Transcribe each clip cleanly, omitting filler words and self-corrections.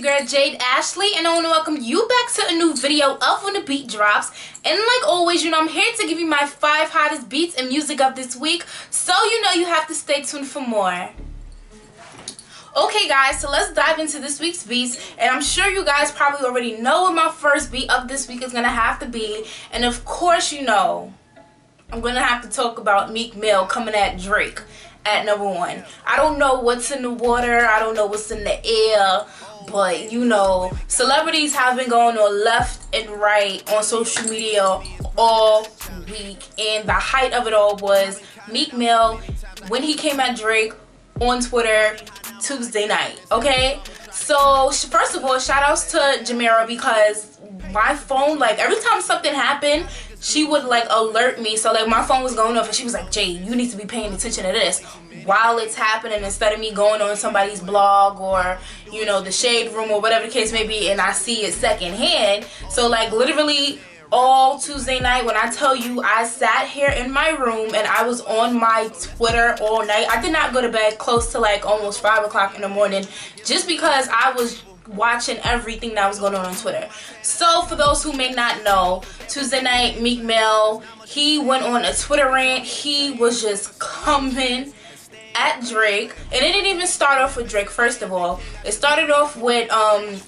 your girl Jade Ashley, and I want to welcome you back to a new video of When the Beat Drops. And like always, I'm here to give you my 5 hottest beats and music of this week, so you have to stay tuned for more. Okay guys, so let's dive into this week's beats, and I'm sure you guys probably already know what my first beat of this week is going to have to be, and of course I'm going to have to talk about Meek Mill coming at Drake at number 1. I don't know what's in the water, I don't know what's in the air, but celebrities have been going on left and right on social media all week, and the height of it all was Meek Mill when he came at Drake on Twitter Tuesday night. Okay, so first of all, shout outs to Jamera, because my phone, every time something happened, she would alert me. So my phone was going off and she was like, Jay, you need to be paying attention to this while it's happening, instead of me going on somebody's blog or the shade room or whatever the case may be, and I see it secondhand. So literally all Tuesday night, when I tell you I sat here in my room and I was on my Twitter all night. I did not go to bed close to almost 5 o'clock in the morning, just because I was watching everything that was going on Twitter. So for those who may not know, Tuesday night, Meek Mill, he went on a Twitter rant. He was just coming at Drake, and it didn't even start off with Drake. First of all, it started off with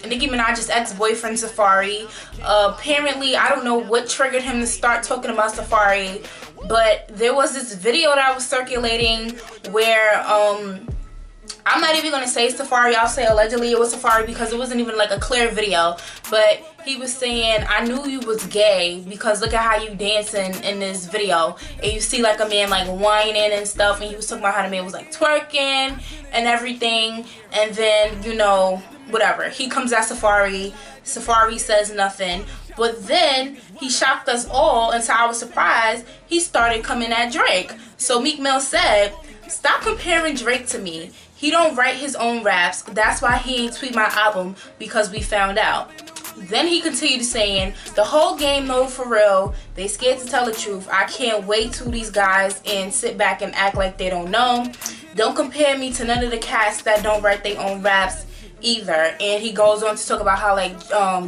Nicki Minaj's ex-boyfriend Safari. Apparently, I don't know what triggered him to start talking about Safari, but there was this video that was circulating where I'm not even going to say Safari, I'll say allegedly it was Safari, because it wasn't even a clear video, but he was saying, I knew you was gay because look at how you dancing in this video. And you see a man whining and stuff, and he was talking about how the man was twerking and everything. And then, whatever. He comes at Safari. Safari says nothing. But then he shocked us all, and so I was surprised. He started coming at Drake. So Meek Mill said, stop comparing Drake to me. He don't write his own raps. That's why he ain't tweet my album, because we found out. Then he continued saying, the whole game know for real. They scared to tell the truth. I can't wait to these guys and sit back and act like they don't know. Don't compare me to none of the cats that don't write their own raps either. And he goes on to talk about how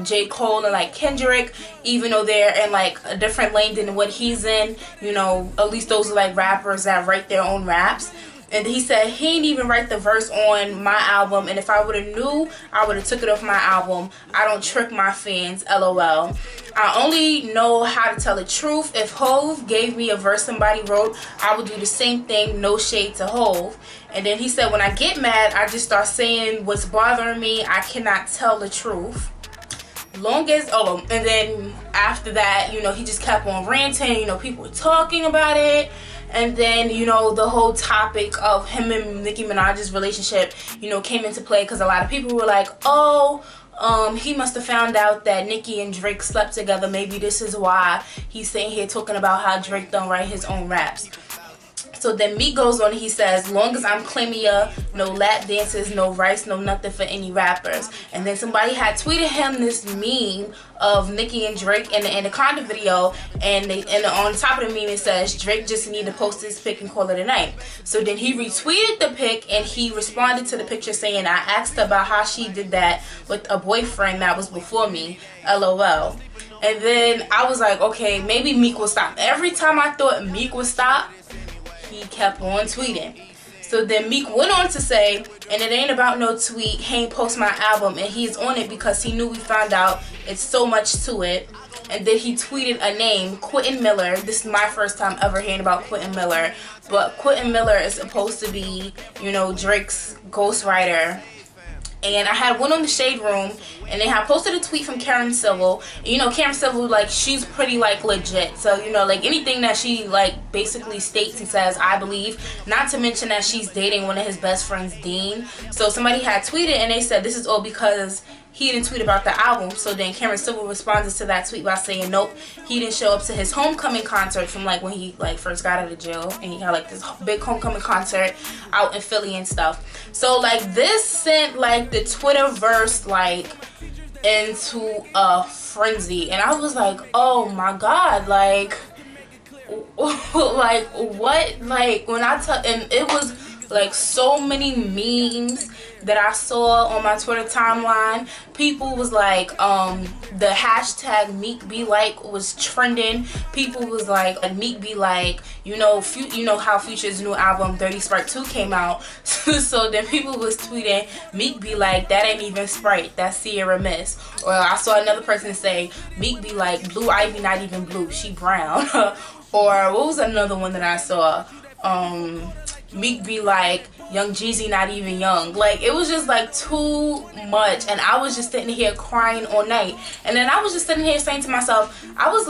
J. Cole and Kendrick, even though they're in a different lane than what he's in, at least those are rappers that write their own raps. And he said he didn't even write the verse on my album, and if I would have knew, I would have took it off my album. I don't trick my fans, LOL. I only know how to tell the truth. If Hove gave me a verse somebody wrote, I would do the same thing, no shade to Hove. And then he said, when I get mad, I just start saying what's bothering me. I cannot tell the truth. And then after that, he just kept on ranting. People were talking about it. And then, the whole topic of him and Nicki Minaj's relationship, came into play, because a lot of people were like, he must have found out that Nicki and Drake slept together. Maybe this is why he's sitting here talking about how Drake don't write his own raps. So then Meek goes on and he says, long as I'm claiming no lap dances, no rice, no nothing for any rappers. And then somebody had tweeted him this meme of Nicki and Drake in the Anaconda video, and on top of the meme it says, Drake just need to post his pic and call it a night. So then he retweeted the pic, and he responded to the picture saying, I asked about how she did that with a boyfriend that was before me, LOL. And then I was like, okay, maybe Meek will stop. Every time I thought Meek would stop, he kept on tweeting. So then Meek went on to say, and it ain't about no tweet, he ain't post my album, and he's on it because he knew we found out it's so much to it. And then he tweeted a name, Quentin Miller. This is my first time ever hearing about Quentin Miller, but Quentin Miller is supposed to be, Drake's ghostwriter. And I had one on the Shade Room, and they had posted a tweet from Karen Civil. And, Karen Civil, she's pretty, legit. So, anything that she, basically states and says, I believe. Not to mention that she's dating one of his best friends, Dean. So somebody had tweeted, and they said, this is all because he didn't tweet about the album. So then Karen Civil responded to that tweet by saying, nope, he didn't show up to his homecoming concert from when he first got out of jail, and he had this big homecoming concert out in Philly and stuff. So this sent the Twitterverse into a frenzy, and I was like, oh my god, what, when I tell, and it was like so many memes that I saw on my Twitter timeline. People was like, the hashtag Meek be like was trending. People was like Meek be like, you know how Future's new album Dirty Sprite 2 came out. So then people was tweeting, Meek be like, that ain't even Sprite, that's Sierra Mist. Or I saw another person say, Meek be like, Blue Ivy not even blue, she brown. Or what was another one that I saw? Meek be like, Young Jeezy not even young. Like, it was just like too much, and I was just sitting here crying all night. And then I was just sitting here saying to myself, I was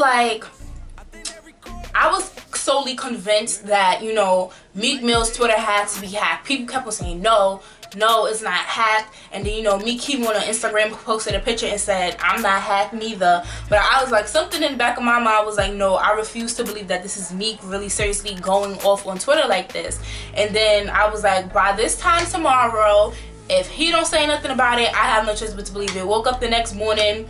solely convinced that, you know, Meek Mill's Twitter had to be hacked. People kept on saying, no, it's not hacked. And then, you know, Meek came on Instagram, posted a picture and said, I'm not hacked neither. But I was like, something in the back of my mind was like, no, I refuse to believe that this is Meek really seriously going off on Twitter like this. And then I was like, by this time tomorrow, if he don't say nothing about it, I have no choice but to believe it. Woke up the next morning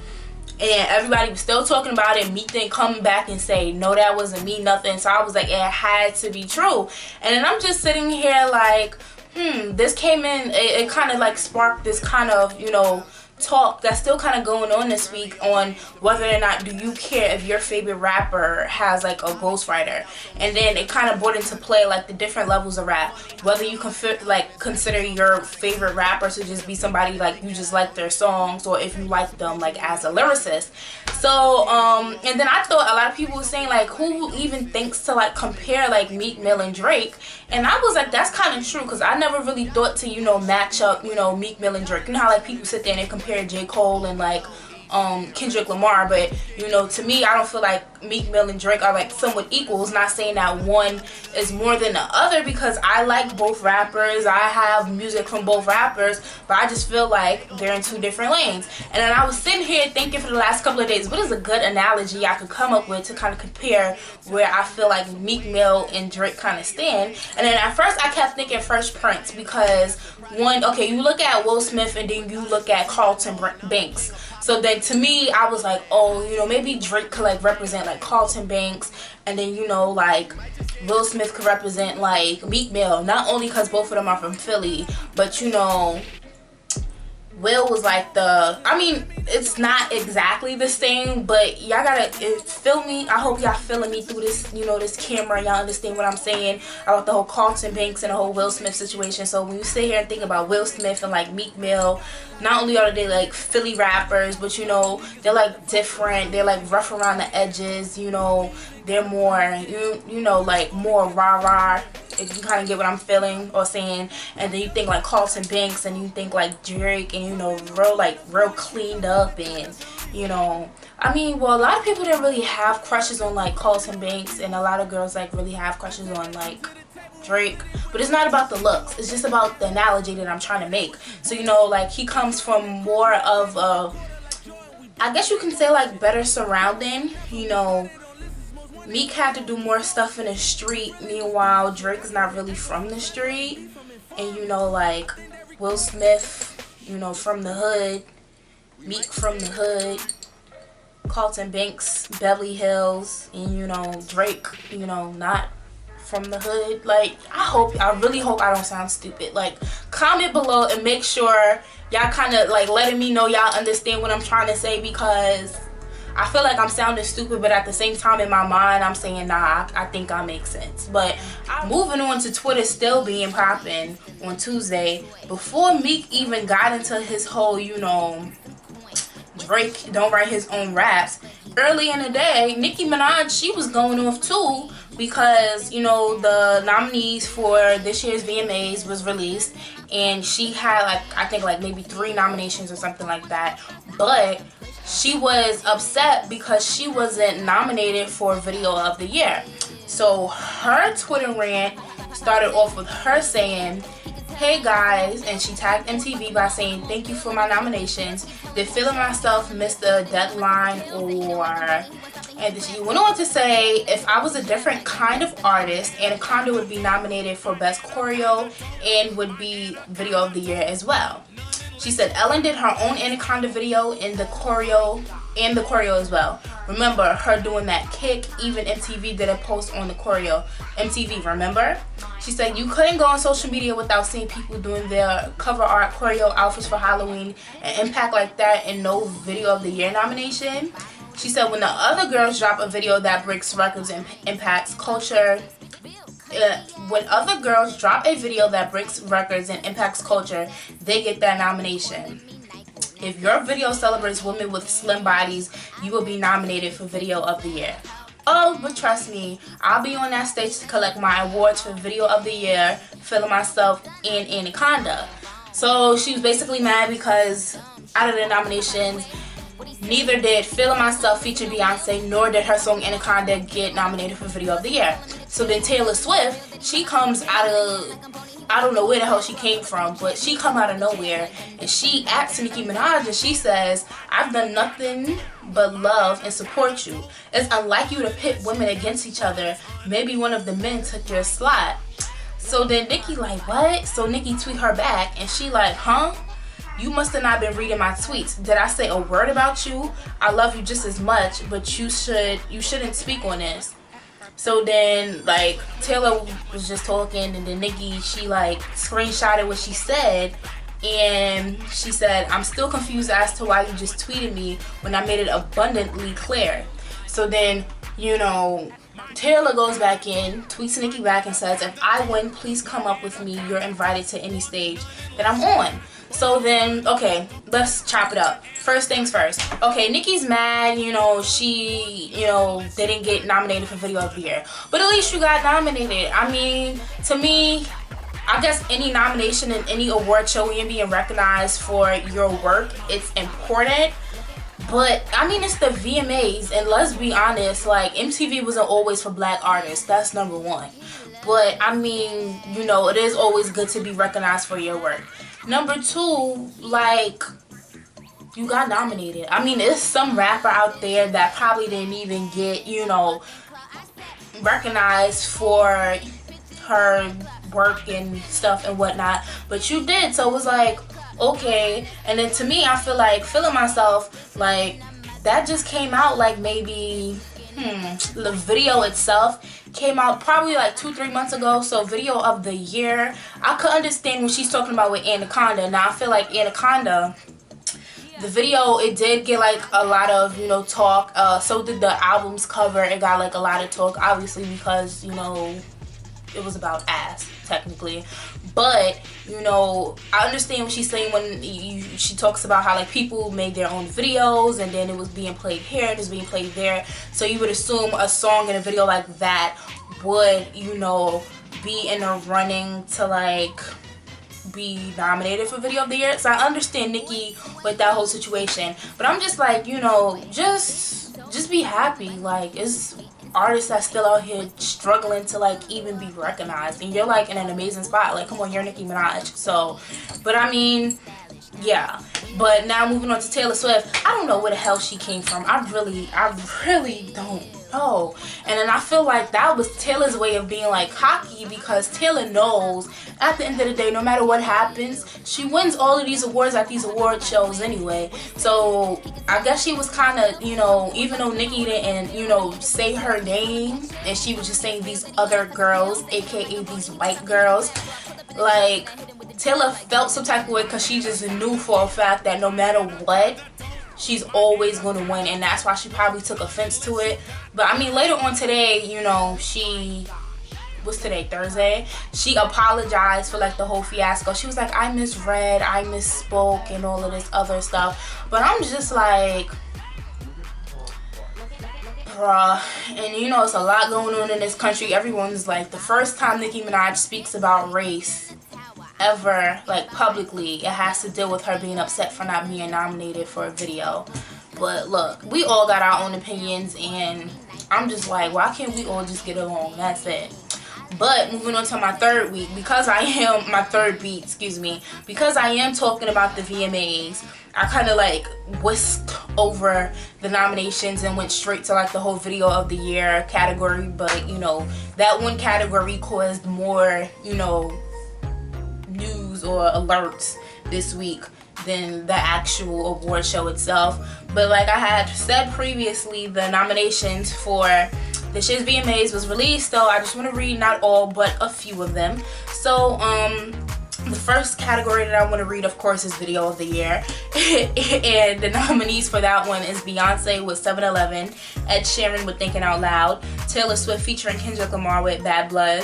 and everybody was still talking about it. Meek didn't come back and say, no, that wasn't me, nothing. So I was like, it had to be true. And then I'm just sitting here like, this came in, it kind of like sparked this kind of, you know, talk that's still kind of going on this week on whether or not do you care if your favorite rapper has like a ghostwriter. And then it kind of brought into play like the different levels of rap, whether you consider your favorite rapper to just be somebody like you just like their songs, or if you like them like as a lyricist. So and then I thought a lot of people were saying like, who even thinks to like compare like Meek Mill and Drake. And I was like, that's kind of true, because I never really thought to, you know, match up, you know, Meek Mill and Drake. You know how like people sit there and they compare J. Cole and like Kendrick Lamar, but you know, to me, I don't feel like Meek Mill and Drake are like somewhat equals. Not saying that one is more than the other, because I like both rappers, I have music from both rappers, but I just feel like they're in two different lanes. And then I was sitting here thinking for the last couple of days, what is a good analogy I could come up with to kind of compare where I feel like Meek Mill and Drake kind of stand. And then at first I kept thinking Fresh Prince, because one, okay, you look at Will Smith and then you look at Carlton Banks. So then to me, I was like, oh, you know, maybe Drake could like represent like Carlton Banks, and then, you know, like Will Smith could represent like Meek Mill, not only because both of them are from Philly, but you know, Will was like I mean, it's not exactly the same, but y'all gotta feel me. I hope y'all feeling me through this, you know, this camera. Y'all understand what I'm saying about the whole Carlton Banks and the whole Will Smith situation. So when you sit here and think about Will Smith and like Meek Mill, not only are they like Philly rappers, but you know, they're like different. They're like rough around the edges, you know. They're more, you know, like more rah-rah, if you kind of get what I'm feeling or saying. And then you think like Carlton Banks, and you think like Drake, and you know, real cleaned up, and you know, I mean, well, a lot of people didn't really have crushes on like Carlton Banks, and a lot of girls like really have crushes on like Drake. But it's not about the looks, it's just about the analogy that I'm trying to make. So, you know, like he comes from more of a, I guess you can say like better surrounding, you know. Meek had to do more stuff in the street, meanwhile Drake's not really from the street. And you know, like Will Smith, you know, from the hood, Meek from the hood, Carlton Banks, Beverly Hills, and you know, Drake, you know, not from the hood. Like, I really hope I don't sound stupid. Like, comment below and make sure y'all kind of like letting me know y'all understand what I'm trying to say, because I feel like I'm sounding stupid, but at the same time in my mind I'm saying, nah, I think I make sense. But moving on to Twitter still being popping on Tuesday, before Meek even got into his whole, you know, Drake don't write his own raps, early in the day, Nicki Minaj, she was going off too, because, you know, the nominees for this year's VMAs was released, and she had like, I think like maybe 3 nominations or something like that, but she was upset because she wasn't nominated for Video of the Year. So her Twitter rant started off with her saying, hey guys, and she tagged MTV by saying, thank you for my nominations. Did feeling myself miss the deadline, or... And she went on to say, if I was a different kind of artist, Anaconda would be nominated for Best Choreo and would be Video of the Year as well. She said Ellen did her own Anaconda video, and the choreo and the choreo as well. Remember her doing that kick? Even MTV did a post on the choreo. MTV, remember? She said you couldn't go on social media without seeing people doing their cover art choreo outfits for Halloween and impact like that and no video of the year nomination. She said when the other girls drop a video that breaks records and impacts culture, when other girls drop a video that breaks records and impacts culture, they get that nomination. If your video celebrates women with slim bodies, you will be nominated for Video of the Year. Oh, but trust me, I'll be on that stage to collect my awards for Video of the Year, feeling myself in Anaconda. So she was basically mad because out of the nominations, neither did Feeling Myself feature Beyonce, nor did her song Anaconda get nominated for Video of the Year. So then Taylor Swift, she comes out of, I don't know where the hell she came from, but she come out of nowhere and she asks Nicki Minaj and she says, I've done nothing but love and support you. It's unlike you to pit women against each other. Maybe one of the men took your slot. So then Nicki like, what? So Nicki tweet her back and she like, huh? You must have not been reading my tweets. Did I say a word about you? I love you just as much, but you shouldn't speak on this. So then like Taylor was just talking and then Nicki, she like screenshotted what she said and she said, I'm still confused as to why you just tweeted me when I made it abundantly clear. So then, you know, Taylor goes back in, tweets Nicki back and says, if I win, please come up with me. You're invited to any stage that I'm on. So then, okay, let's chop it up. First things first. Okay, Nicki's mad, you know, she, you know, didn't get nominated for Video of the Year. But at least you got nominated. I mean, to me, I guess any nomination in any award show and being recognized for your work, it's important. But, I mean, it's the VMAs, and let's be honest, like, MTV wasn't always for black artists. That's number one. But, I mean, you know, it is always good to be recognized for your work. Number two, like, you got nominated. I mean, there's some rapper out there that probably didn't even get, you know, recognized for her work and stuff and whatnot. But you did, so it was like, okay. And then to me, I feel like Feeling Myself, like, that just came out like maybe, the video itself came out probably like 2-3 months ago. So Video of the Year, I could understand what she's talking about with Anaconda. Now I feel like Anaconda, the video, it did get like a lot of, you know, talk. So did the album's cover. It got like a lot of talk, obviously, because, you know, it was about ass technically. But, you know, I understand what she's saying when she talks about how like people made their own videos and then it was being played here and it was being played there. So you would assume a song in a video like that would, you know, be in a running to like be nominated for Video of the Year. So I understand Nicki with that whole situation. But I'm just like, you know, just be happy. Like, it's artists that's still out here struggling to like even be recognized, and you're like in an amazing spot. Like, come on, you're Nicki Minaj. So, but I mean, yeah. But now moving on to Taylor Swift, I don't know where the hell she came from. I really don't know. And then I feel like that was Taylor's way of being like cocky, because Taylor knows at the end of the day, no matter what happens, she wins all of these awards at these award shows anyway. So I guess she was kind of, you know, even though Nicki didn't, you know, say her name and she was just saying these other girls, aka these white girls, like, Taylor felt some type of way because she just knew for a fact that no matter what, she's always going to win, and that's why she probably took offense to it. But I mean, later on today, you know, what's today, Thursday? She apologized for like the whole fiasco. She was like, I misread, I misspoke, and all of this other stuff. But I'm just like, bruh. And you know, it's a lot going on in this country. Everyone's like, the first time Nicki Minaj speaks about race ever, like publicly, it has to deal with her being upset for not being nominated for a video. But look, we all got our own opinions, and I'm just like, why can't we all just get along? That's it. But moving on to my third week, because I am talking about the VMAs, I kind of like whisked over the nominations and went straight to like the whole Video of the Year category. But you know, that one category caused more, you know, news or alerts this week than the actual award show itself. But like I had said previously, the nominations for this year's VMAs was released, so I just want to read not all but a few of them. So the first category that I want to read, of course, is Video of the Year. And the nominees for that one is Beyonce with 7-Eleven, Ed Sheeran with Thinking Out Loud, Taylor Swift featuring Kendrick Lamar with Bad Blood,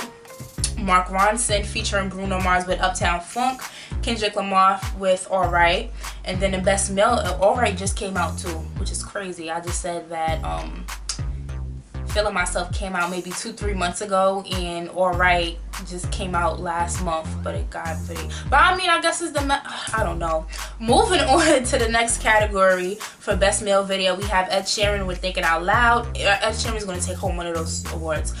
Mark Ronson featuring Bruno Mars with Uptown Funk, Kendrick Lamar with Alright, and then the Best Male, Alright just came out too, which is crazy. I just said that Feeling Myself came out maybe 2-3 months ago, and Alright just came out last month, but it got pretty. But I mean, I guess it's I don't know. Moving on to the next category for Best Male Video, we have Ed Sheeran with Thinking Out Loud. Ed Sheeran's going to take home one of those awards.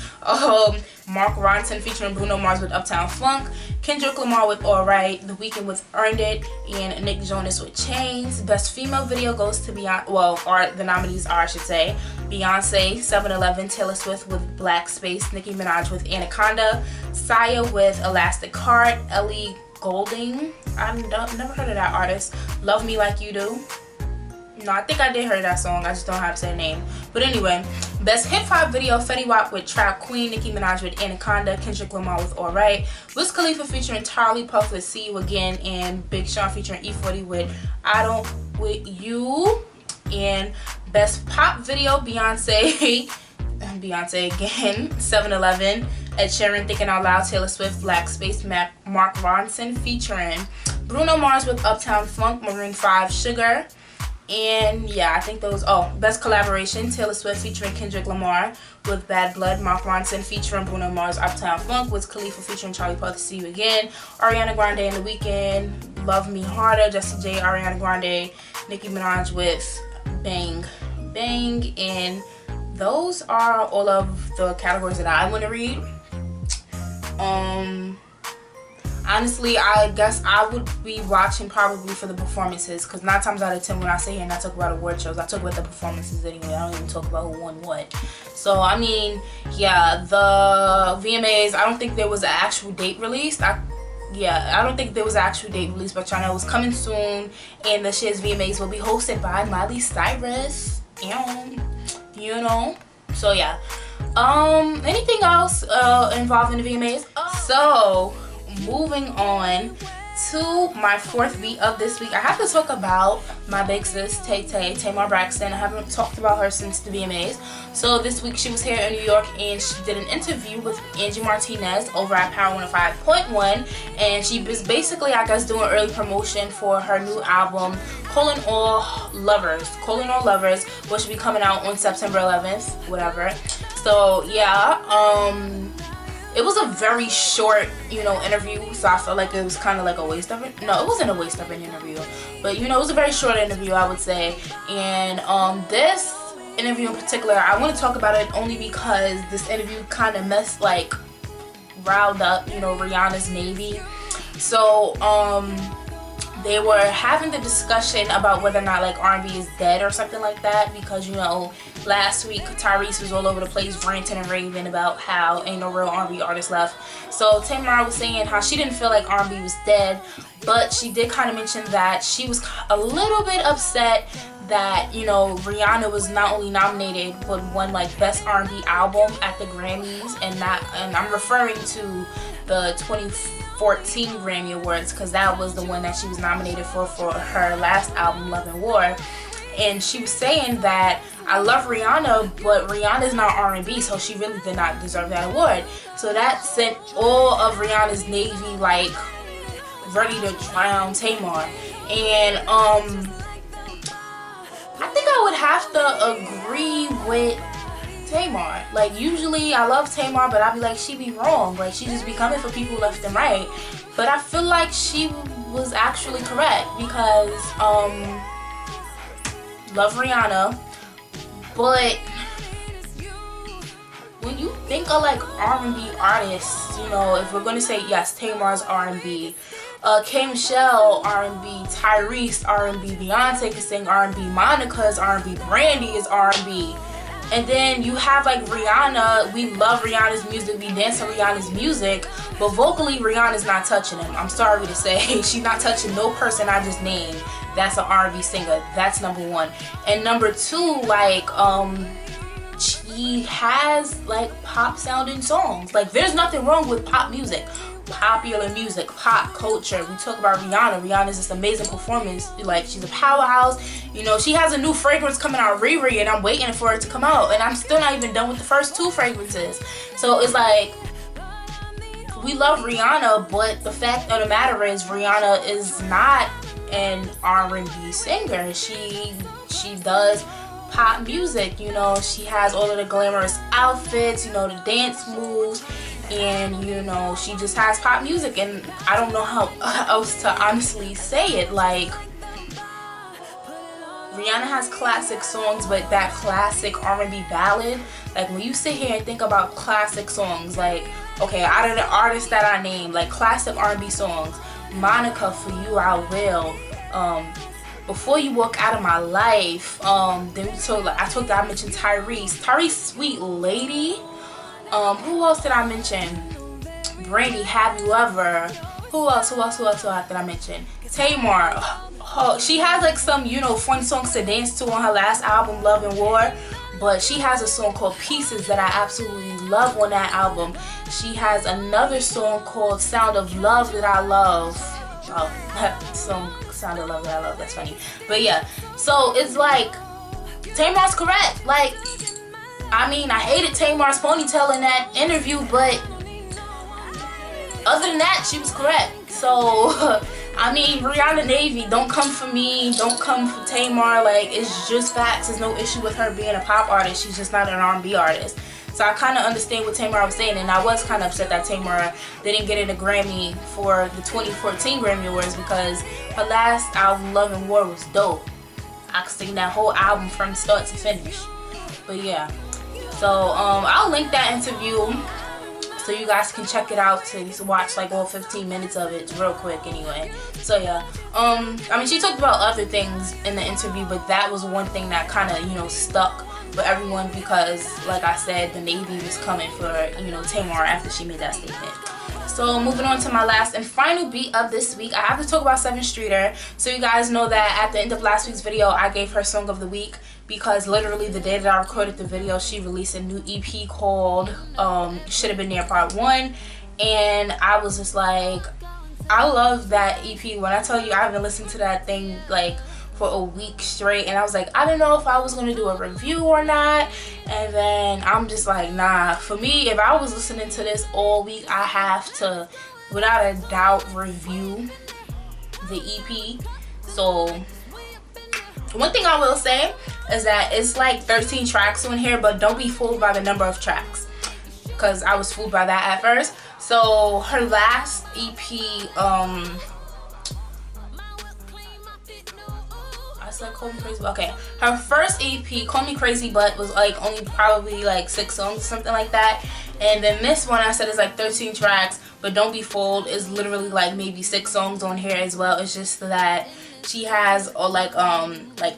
Mark Ronson featuring Bruno Mars with Uptown Funk, Kendrick Lamar with Alright, The Weeknd with Earned It, and Nick Jonas with Chains. Best Female Video goes to Beyonce, well, or the nominees are, I should say, Beyonce, 7-Eleven, Taylor Swift with Black Space, Nicki Minaj with Anaconda, Sia with Elastic Heart, Ellie Goulding, I've never heard of that artist, Love Me Like You Do. No, I think I did hear that song, I just don't know how to say the name. But anyway, Best Hip Hop Video, Fetty Wap with Trap Queen, Nicki Minaj with Anaconda, Kendrick Lamar with Alright, Wiz Khalifa featuring Charlie Puth with See You Again, and Big Sean featuring E40 with I Don't With You. And Best Pop Video, Beyonce again, 7-Eleven, Ed Sheeran, Thinking Out Loud, Taylor Swift, Black Space, Mark Ronson featuring Bruno Mars with Uptown Funk, Maroon 5, Sugar. And yeah, I think those, Best Collaboration, Taylor Swift featuring Kendrick Lamar with Bad Blood, Mark Ronson featuring Bruno Mars, Uptown Funk, Wiz Khalifa featuring Charlie Puth, See You Again, Ariana Grande and The Weeknd, Love Me Harder, Jessie J, Ariana Grande, Nicki Minaj with Bang Bang. And those are all of the categories that I want to read. Honestly, I guess I would be watching probably for the performances, because 9 times out of 10 when I sit here and I talk about award shows, I talk about the performances anyway. I don't even talk about who won what. So I mean, yeah, the VMAs, I don't think there was an actual date released. I don't think there was an actual date released, but y'all know it's coming soon, and this year's VMAs will be hosted by Miley Cyrus. You know, so yeah. Anything else involving the VMAs? So moving on to my fourth beat of this week, I have to talk about my big sis Tamar Braxton. I haven't talked about her since the VMAs. So this week she was here in New York and she did an interview with Angie Martinez over at Power 105.1, and she was basically, I guess, doing early promotion for her new album Calling All Lovers, which will be coming out on September 11th, whatever. So yeah, it was a very short, interview, so I felt like it was kind of like a waste of it. No, it wasn't a waste of an interview, but it was a very short interview, I would say. And this interview in particular, I want to talk about it only because this interview kind of riled up, Rihanna's Navy. So they were having the discussion about whether or not like R&B is dead or something like that, because last week Tyrese was all over the place ranting and raving about how ain't no real R&B artist left. So Tamar was saying how she didn't feel like R&B was dead, but she did kind of mention that she was a little bit upset that Rihanna was not only nominated but won like Best R&B Album at the Grammys, and I'm referring to the 2014 Grammy Awards, because that was the one that she was nominated for her last album, Love and War. And she was saying that I love Rihanna, but Rihanna's not R&B, so she really did not deserve that award. So that sent all of Rihanna's Navy like ready to drown Tamar. And I think I would have to agree with Tamar. Like, usually I love Tamar, but I be like, she be wrong. Like, she just be coming for people left and right. But I feel like she was actually correct, because love Rihanna, but when you think of like R&B artists, if we're gonna say yes, Tamar's R&B, K Michelle R&B, Tyrese R&B, Beyonce can sing R&B, Monica's R&B, Brandy is R&B, And then you have like Rihanna. We love Rihanna's music. We dance to Rihanna's music. But vocally, Rihanna's not touching him. I'm sorry to say. She's not touching no person I just named that's an R&B singer. That's number one. And number two, like, she has like pop sounding songs. Like, there's nothing wrong with pop music, popular music, pop culture. We talk about Rihanna. Rihanna's this amazing performance. Like, she's a powerhouse. You know, she has a new fragrance coming out, Riri, and I'm waiting for it to come out. And I'm still not even done with the first two fragrances. So it's like, we love Rihanna, but the fact of the matter is Rihanna is not an R&B singer. She does pop music. You know, she has all of the glamorous outfits, you know, the dance moves, and you know, she just has pop music. And I don't know how else to honestly say it. Like, Rihanna has classic songs, but that classic R&B ballad, like when you sit here and think about classic songs, like, okay, out of the artists that I named, like classic R&B songs, Monica, For You I Will, Before You Walk Out of My Life, then I mentioned Tyrese, Sweet Lady, who else did I mention? Brandy, Have You Ever, who else did I mention? Tamar. Oh, she has like some, you know, fun songs to dance to on her last album, Love and War. But she has a song called Pieces that I absolutely love on that album. She has another song called Sound of Love that I love. Oh, that song, Sound of Love that I love. That's funny. But yeah, so it's like, Tamar's correct. Like, I mean, I hated Tamar's ponytail in that interview, but other than that, she was correct. So, I mean, Rihanna Navy, don't come for me, don't come for Tamar. Like, it's just facts. There's no issue with her being a pop artist. She's just not an R&B artist. So I kind of understand what Tamar was saying, and I was kind of upset that Tamar didn't get a Grammy for the 2014 Grammy Awards, because her last album, Love and War, was dope. I could sing that whole album from start to finish. But yeah, so I'll link that interview so you guys can check it out to watch like all 15 minutes of it real quick anyway. So yeah, I mean, she talked about other things in the interview, but that was one thing that kind of, you know, stuck with everyone, because like I said, the Navy was coming for, you know, Tamar after she made that statement. So moving on to my last and final beat of this week, I have to talk about 7th Streeter. So you guys know that at the end of last week's video, I gave her Song of the Week, because literally the day that I recorded the video, she released a new EP called Should Have Been There Part 1. And I was just like, I love that EP. When I tell you, I haven't listened to that thing like for a week straight, and I was like, I don't know if I was gonna do a review or not. And then I'm just like, nah, for me, if I was listening to this all week, I have to without a doubt review the EP. So one thing I will say is that it's like 13 tracks on here, but don't be fooled by the number of tracks, because I was fooled by that at first. So her last EP, Call Me Crazy But, okay, her first EP, Call Me Crazy But, was like only probably like 6 songs or something like that. And then this one I said is like 13 tracks, but don't be fooled, is literally like maybe 6 songs on here as well. It's just that she has like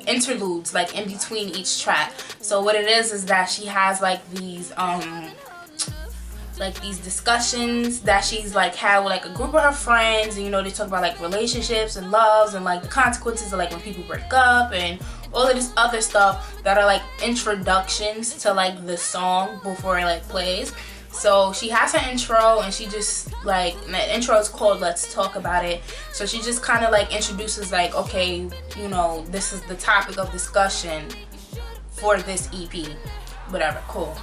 interludes like in between each track. So what it is that she has like these discussions that she's like had with like a group of her friends, and you know, they talk about like relationships and loves and like the consequences of like when people break up and all of this other stuff that are like introductions to like the song before it like plays. So she has her intro, and she just like, the intro is called Let's Talk About It. So she just kind of like introduces like, okay, you know, this is the topic of discussion for this EP, whatever, cool.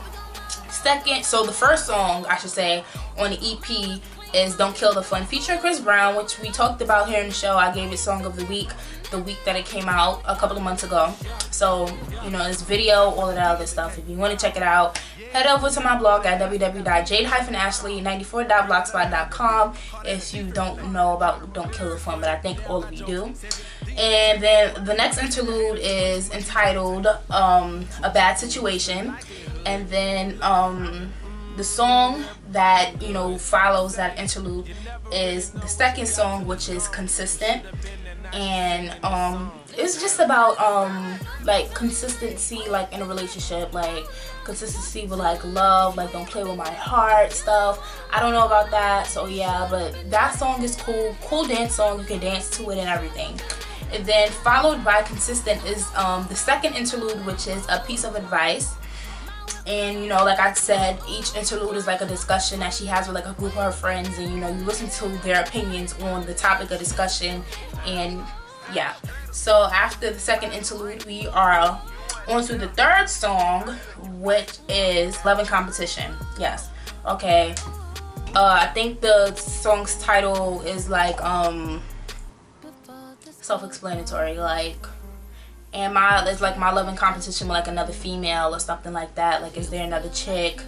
So the first song, I should say, on the EP is Don't Kill the Fun, featuring Chris Brown, which we talked about here in the show. I gave it Song of the Week the week that it came out a couple of months ago. So, you know, this video, all of that other stuff, if you want to check it out, head over to my blog at www.jade-ashley94.blogspot.com if you don't know about Don't Kill the Fun, but I think all of you do. And then the next interlude is entitled A Bad Situation. And then the song that, you know, follows that interlude is the second song, which is Consistent. And it's just about like consistency, like in a relationship, like consistency with like love, like don't play with my heart stuff. I don't know about that, so yeah, but that song is cool dance song. You can dance to it and everything. And then followed by Consistent is the second interlude, which is A Piece of Advice. And you know, like I said, each interlude is like a discussion that she has with like a group of her friends, and you know, you listen to their opinions on the topic of discussion. And yeah, so after the second interlude, we are on to the third song, which is Love and Competition. Yes, okay. I think the song's title is like self-explanatory, like it's like my love and competition with like another female or something like that, like is there another chick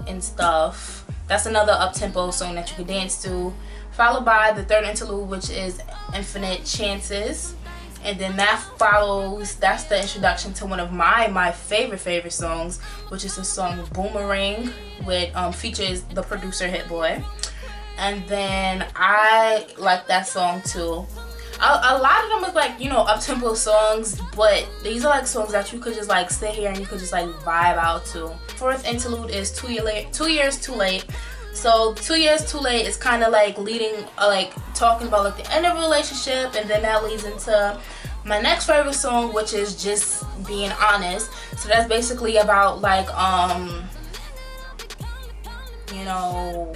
and stuff. That's another up-tempo song that you can dance to, followed by the third interlude, which is Infinite Chances. And then that's the introduction to one of my favorite songs, which is the song Boomerang, with features the producer Hit Boy. And then I like that song too. A lot of them are like, you know, up-tempo songs, but these are like songs that you could just like sit here and you could just like vibe out to. Fourth interlude is 2 Years Too Late. So 2 Years Too Late is kind of like leading, like talking about like the end of a relationship, and then that leads into my next favorite song, which is Just Being Honest. So that's basically about like you know,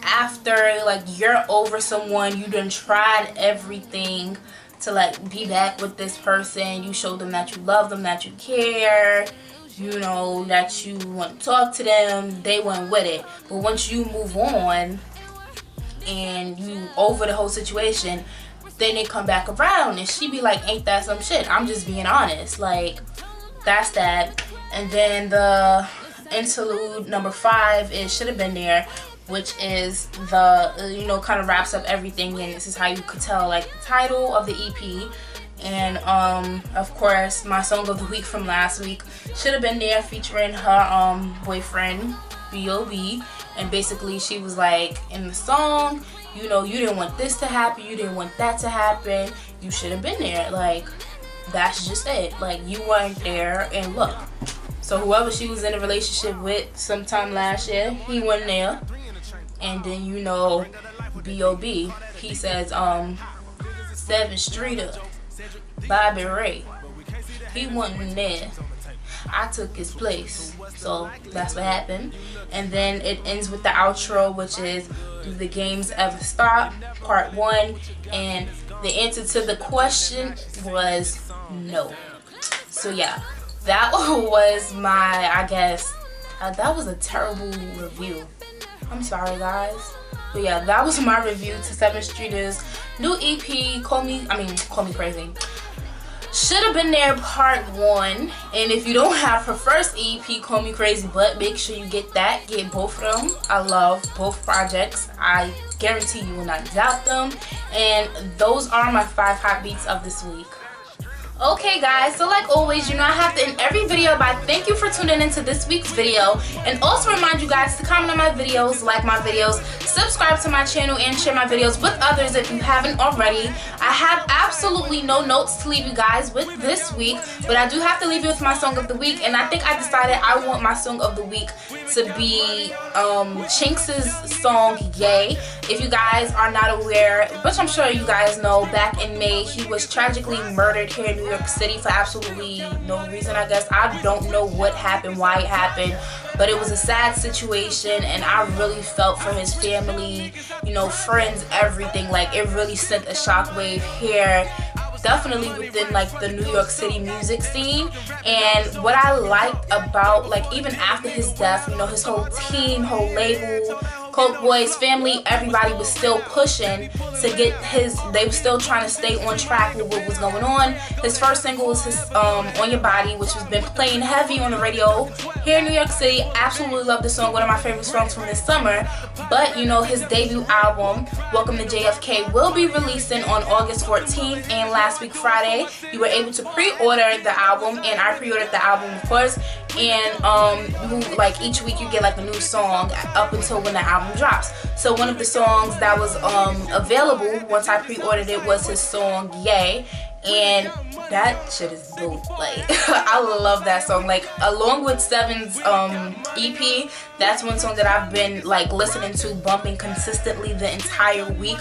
after like you're over someone, you done tried everything to like be back with this person, you showed them that you love them, that you care, you know, that you want to talk to them, they went with it. But once you move on and you over the whole situation, then they come back around and she be like, ain't that some shit? I'm just being honest. Like, that's that. And then the interlude number 5 is Should Have Been There, which is the, you know, kind of wraps up everything, and this is how you could tell like the title of the EP. And of course, my song of the week from last week, Should Have Been There, featuring her boyfriend B.o.B. And basically she was like, in the song, you know, you didn't want this to happen, you didn't want that to happen, you should have been there. Like, that's just it. Like, you weren't there, and look. So whoever she was in a relationship with sometime last year, he wasn't there. And then, you know, B.o.B., he says, 7th Streeter, Bobby Ray, he wasn't there. I took his place. So that's what happened. And then it ends with the outro, which is Do the Games Ever Stop? Part 1. And the answer to the question was no. So yeah, that was my, I guess, that was a terrible review. I'm sorry, guys. But yeah, that was my review to 7th Streeter's new EP, Call Me Crazy. Should Have Been There Part 1. And if you don't have her first EP, Call Me Crazy, but make sure you get that. Get both of them. I love both projects. I guarantee you will not doubt them. And those are my 5 hot beats of this week. Okay guys, so like always, you know I have to end every video by thank you for tuning into this week's video, and also remind you guys to comment on my videos, like my videos, subscribe to my channel, and share my videos with others if you haven't already. I have absolutely no notes to leave you guys with this week, but I do have to leave you with my song of the week, and I think I decided I want my song of the week to be Chinx's song Yay. If you guys are not aware, which I'm sure you guys know, back in May he was tragically murdered here in New York City for absolutely no reason, I guess. I don't know what happened, why it happened, but it was a sad situation, and I really felt for his family, you know, friends, everything. Like, it really sent a shockwave here, definitely within like the New York City music scene. And what I liked about, like, even after his death, you know, his whole team, whole label, Coke Boys, family, everybody was still pushing to get his, they were still trying to stay on track with what was going on. His first single was his On Your Body, which has been playing heavy on the radio here in New York City. Absolutely love the song, one of my favorite songs from this summer. But you know, his debut album, Welcome to JFK, will be releasing on August 14th, and last week Friday you were able to pre-order the album, and I pre-ordered the album, of course, and like each week you get like a new song up until when the album drops. So one of the songs that was available once I pre-ordered it was his song Yay, and that shit is dope. Like I love that song. Like along with Seven's EP, that's one song that I've been like listening to, bumping consistently the entire week.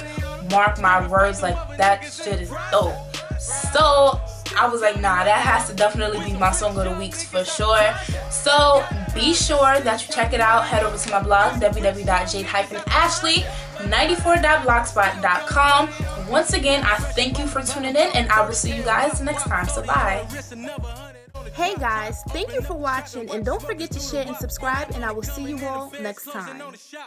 Mark my words, like that shit is dope. So I was like, nah, that has to definitely be my song of the weeks for sure. So be sure that you check it out. Head over to my blog, www.jade-ashley94.blogspot.com. Once again, I thank you for tuning in, and I will see you guys next time. So bye. Hey guys, thank you for watching, and don't forget to share and subscribe, and I will see you all next time.